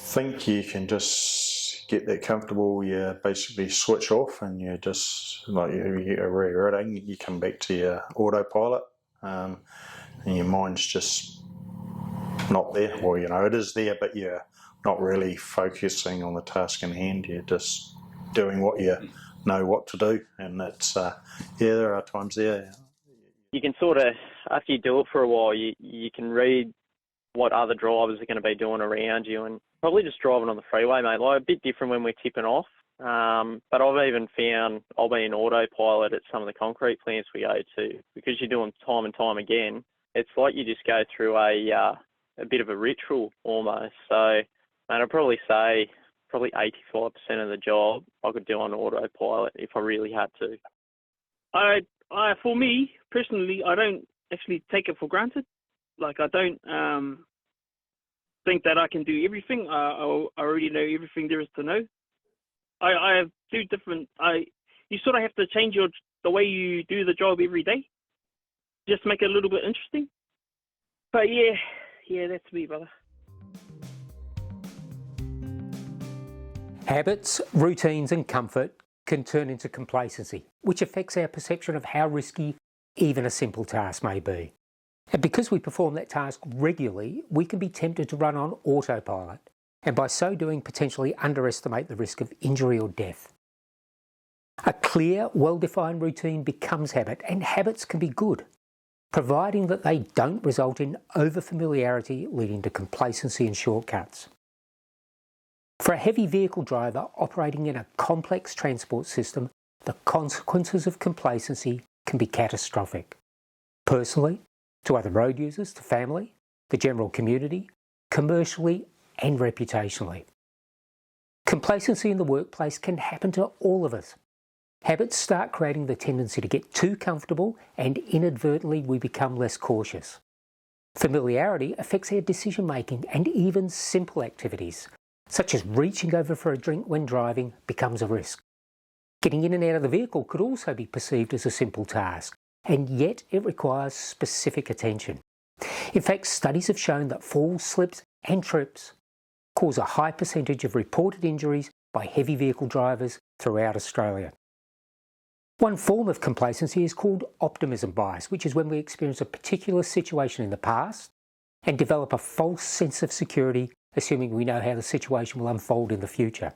think you can just get that comfortable. You basically switch off, and you just like you get a rerouting. You come back to your autopilot, and your mind's just not there. Well, it is there, but you're not really focusing on the task in hand. You're just doing what you know what to do, and that's there are times there. You can sort of, after you do it for a while, you can read what other drivers are going to be doing around you, and probably just driving on the freeway, mate. Like a bit different when we're tipping off. But I've even found I'll be in autopilot at some of the concrete plants we go to, because you're doing time and time again. It's like you just go through a bit of a ritual almost. So, mate, I'd probably say probably 85% of the job I could do on autopilot if I really had to. For me personally, I don't actually take it for granted. Like, I don't think that I can do everything. I already know everything there is to know. I have two different. You sort of have to change the way you do the job every day, just to make it a little bit interesting. But yeah, that's me, brother. Habits, routines and comfort can turn into complacency, which affects our perception of how risky even a simple task may be. And because we perform that task regularly, we can be tempted to run on autopilot, and by so doing potentially underestimate the risk of injury or death. A clear, well-defined routine becomes habit, and habits can be good, providing that they don't result in over-familiarity leading to complacency and shortcuts. For a heavy vehicle driver operating in a complex transport system, the consequences of complacency can be catastrophic. Personally, to other road users, to family, the general community, commercially and reputationally. Complacency in the workplace can happen to all of us. Habits start creating the tendency to get too comfortable, and inadvertently we become less cautious. Familiarity affects our decision making, and even simple activities, such as reaching over for a drink when driving, becomes a risk. Getting in and out of the vehicle could also be perceived as a simple task, and yet it requires specific attention. In fact, studies have shown that falls, slips and trips cause a high percentage of reported injuries by heavy vehicle drivers throughout Australia. One form of complacency is called optimism bias, which is when we experience a particular situation in the past and develop a false sense of security, assuming we know how the situation will unfold in the future.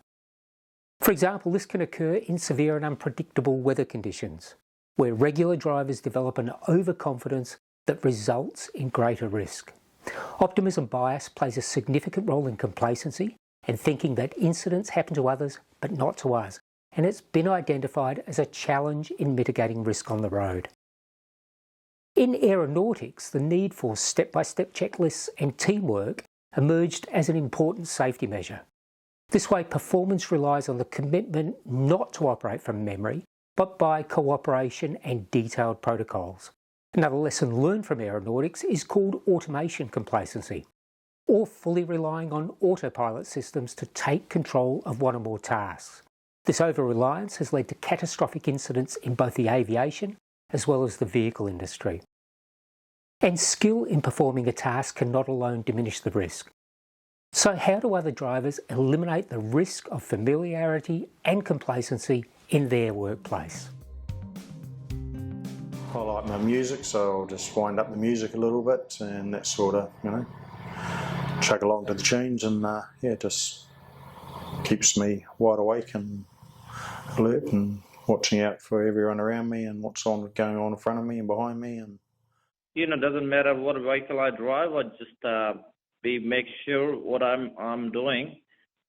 For example, this can occur in severe and unpredictable weather conditions, where regular drivers develop an overconfidence that results in greater risk. Optimism bias plays a significant role in complacency and thinking that incidents happen to others but not to us, and it's been identified as a challenge in mitigating risk on the road. In aeronautics, the need for step-by-step checklists and teamwork emerged as an important safety measure. This way, performance relies on the commitment not to operate from memory, but by cooperation and detailed protocols. Another lesson learned from aeronautics is called automation complacency, or fully relying on autopilot systems to take control of one or more tasks. This over-reliance has led to catastrophic incidents in both the aviation as well as the vehicle industry. And skill in performing a task cannot alone diminish the risk. So how do other drivers eliminate the risk of familiarity and complacency in their workplace? I like my music, so I'll just wind up the music a little bit, and that sort of, chug along to the tunes, and just keeps me wide awake and alert and watching out for everyone around me and what's going on in front of me and behind me. And doesn't matter what vehicle I drive, I just make sure what I'm doing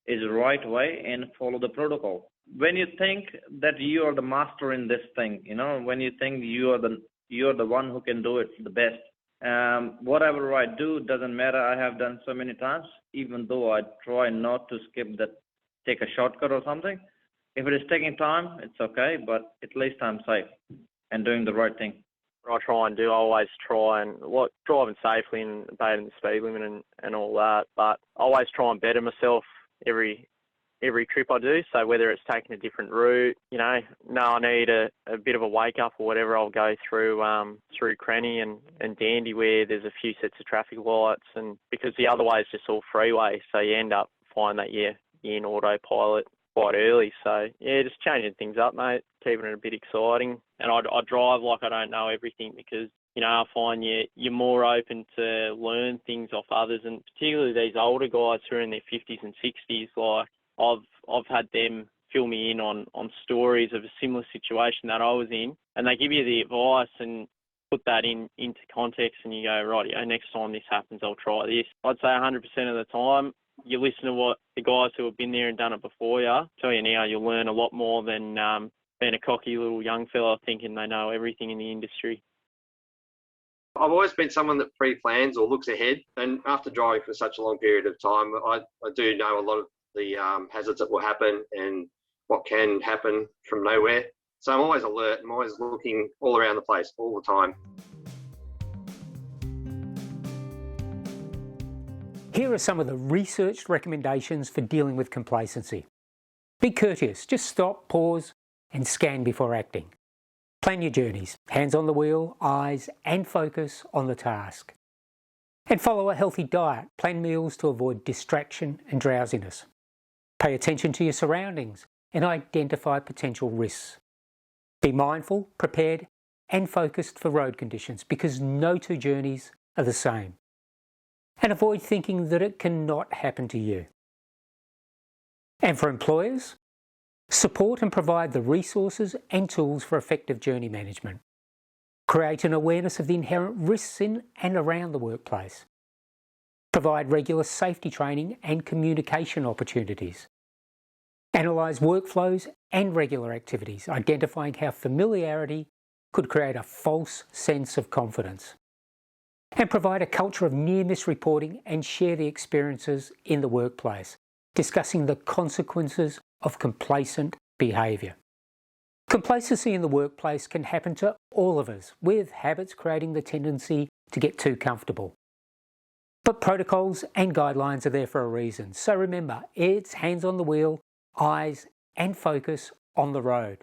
is the right way and follow the protocol. When you think that you are the master in this thing, when you think you are the one who can do it the best, whatever I do doesn't matter. I have done so many times, even though I try not to take a shortcut or something. If it is taking time, it's okay, but at least I'm safe and doing the right thing. What I try and do, I always try and driving safely and obeying the speed limit and all that, but I always try and better myself every trip I do. So whether it's taking a different route, I need a bit of a wake up or whatever, I'll go through Cranny and Dandy where there's a few sets of traffic lights, and because the other way is just all freeway, so you end up find that you're in autopilot quite early. So, yeah, just changing things up, mate, keeping it a bit exciting. And I drive like I don't know everything because, you know, I find you're more open to learn things off others, and particularly these older guys who are in their 50s and 60s. Like, I've had them fill me in on stories of a similar situation that I was in, and they give you the advice and put that into context, and you go, right, next time this happens, I'll try this. I'd say 100% of the time, you listen to what the guys who have been there and done it before you tell you now, you'll learn a lot more than being a cocky little young fella thinking they know everything in the industry. I've always been someone that pre-plans or looks ahead, and after driving for such a long period of time, I do know a lot of the hazards that will happen and what can happen from nowhere. So I'm always alert. I'm always looking all around the place all the time. Here are some of the researched recommendations for dealing with complacency. Be courteous, just stop, pause, and scan before acting. Plan your journeys, hands on the wheel, eyes and focus on the task. And follow a healthy diet, plan meals to avoid distraction and drowsiness. Pay attention to your surroundings and identify potential risks. Be mindful, prepared and focused for road conditions because no two journeys are the same. And avoid thinking that it cannot happen to you. And for employers, support and provide the resources and tools for effective journey management. Create an awareness of the inherent risks in and around the workplace. Provide regular safety training and communication opportunities. Analyse workflows and regular activities, identifying how familiarity could create a false sense of confidence. And provide a culture of near-miss reporting and share the experiences in the workplace, discussing the consequences of complacent behaviour. Complacency in the workplace can happen to all of us, with habits creating the tendency to get too comfortable. But protocols and guidelines are there for a reason, so remember, it's hands on the wheel, eyes and focus on the road.